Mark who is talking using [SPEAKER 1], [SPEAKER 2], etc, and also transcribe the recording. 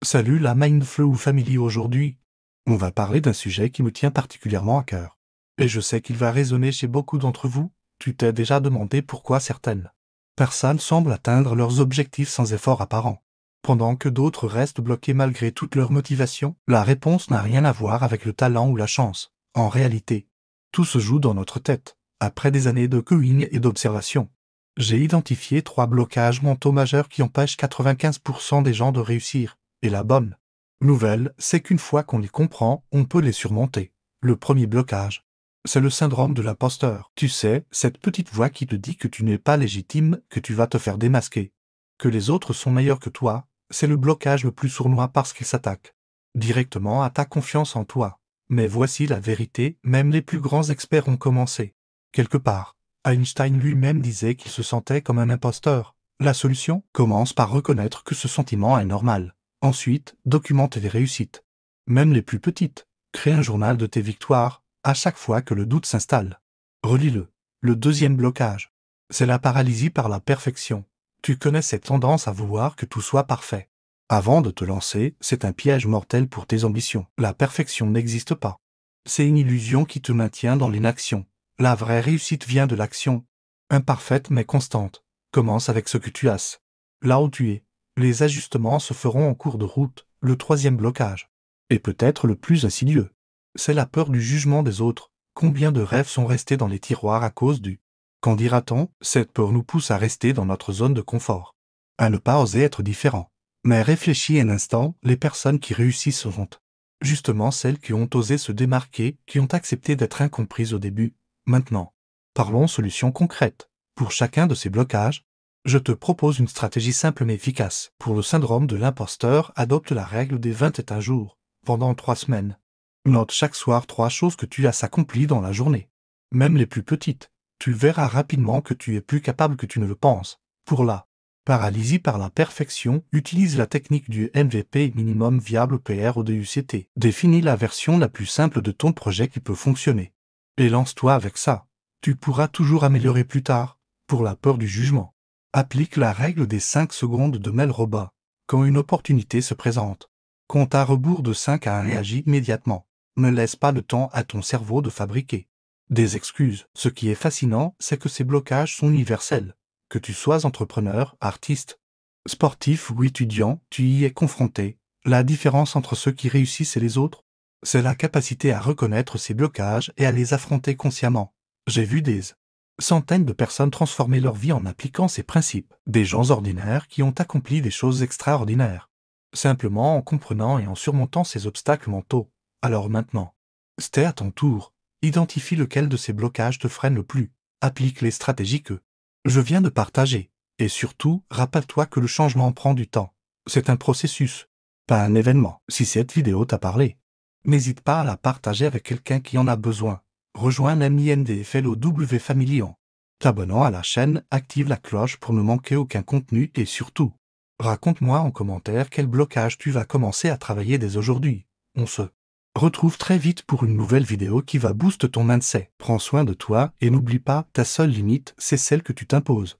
[SPEAKER 1] Salut la Mindflow Family, aujourd'hui, on va parler d'un sujet qui me tient particulièrement à cœur. Et je sais qu'il va résonner chez beaucoup d'entre vous. Tu t'es déjà demandé pourquoi certaines personnes semblent atteindre leurs objectifs sans effort apparent, pendant que d'autres restent bloquées malgré toute leur motivation. La réponse n'a rien à voir avec le talent ou la chance. En réalité, tout se joue dans notre tête. Après des années de coaching et d'observation, j'ai identifié 3 blocages mentaux majeurs qui empêchent 95% des gens de réussir. Et la bonne nouvelle, c'est qu'une fois qu'on les comprend, on peut les surmonter. Le premier blocage, c'est le syndrome de l'imposteur. Tu sais, cette petite voix qui te dit que tu n'es pas légitime, que tu vas te faire démasquer, que les autres sont meilleurs que toi. C'est le blocage le plus sournois parce qu'il s'attaque directement à ta confiance en toi. Mais voici la vérité, même les plus grands experts ont commencé quelque part. Einstein lui-même disait qu'il se sentait comme un imposteur. La solution commence par reconnaître que ce sentiment est normal. Ensuite, documente les réussites, même les plus petites. Crée un journal de tes victoires, à chaque fois que le doute s'installe. Relis-le. Le deuxième blocage, c'est la paralysie par la perfection. Tu connais cette tendance à vouloir que tout soit parfait. Avant de te lancer, c'est un piège mortel pour tes ambitions. La perfection n'existe pas. C'est une illusion qui te maintient dans l'inaction. La vraie réussite vient de l'action. Imparfaite mais constante. Commence avec ce que tu as. Là où tu es. Les ajustements se feront en cours de route. Le troisième blocage, et peut-être le plus insidieux, c'est la peur du jugement des autres. Combien de rêves sont restés dans les tiroirs à cause du qu'en dira-t-on? Cette peur nous pousse à rester dans notre zone de confort, à ne pas oser être différent. Mais réfléchis un instant, les personnes qui réussissent sont justement celles qui ont osé se démarquer, qui ont accepté d'être incomprises au début. Maintenant, parlons solutions concrètes. Pour chacun de ces blocages, je te propose une stratégie simple mais efficace. Pour le syndrome de l'imposteur, adopte la règle des 21 jours, pendant 3 semaines. Note chaque soir 3 choses que tu as accomplies dans la journée. Même les plus petites. Tu verras rapidement que tu es plus capable que tu ne le penses. Pour la paralysie par la perfection, utilise la technique du MVP, minimum viable PRODUCT. Définis la version la plus simple de ton projet qui peut fonctionner. Et lance-toi avec ça. Tu pourras toujours améliorer plus tard. Pour la peur du jugement, applique la règle des 5 secondes de Mel Robbins. Quand une opportunité se présente, compte à rebours de 5 à 1 et agis immédiatement. Ne laisse pas le temps à ton cerveau de fabriquer des excuses. Ce qui est fascinant, c'est que ces blocages sont universels. Que tu sois entrepreneur, artiste, sportif ou étudiant, tu y es confronté. La différence entre ceux qui réussissent et les autres, c'est la capacité à reconnaître ces blocages et à les affronter consciemment. J'ai vu des centaines de personnes transformer leur vie en appliquant ces principes. Des gens ordinaires qui ont accompli des choses extraordinaires, simplement en comprenant et en surmontant ces obstacles mentaux. Alors maintenant, c'est à ton tour. Identifie lequel de ces blocages te freine le plus. Applique les stratégies que je viens de partager. Et surtout, rappelle-toi que le changement prend du temps. C'est un processus, pas un événement. Si cette vidéo t'a parlé, n'hésite pas à la partager avec quelqu'un qui en a besoin. Rejoins l'MINDFLOW Family en t'abonnant à la chaîne, active la cloche pour ne manquer aucun contenu et surtout, raconte-moi en commentaire quel blocage tu vas commencer à travailler dès aujourd'hui. On se retrouve très vite pour une nouvelle vidéo qui va booster ton mindset. Prends soin de toi et n'oublie pas, ta seule limite, c'est celle que tu t'imposes.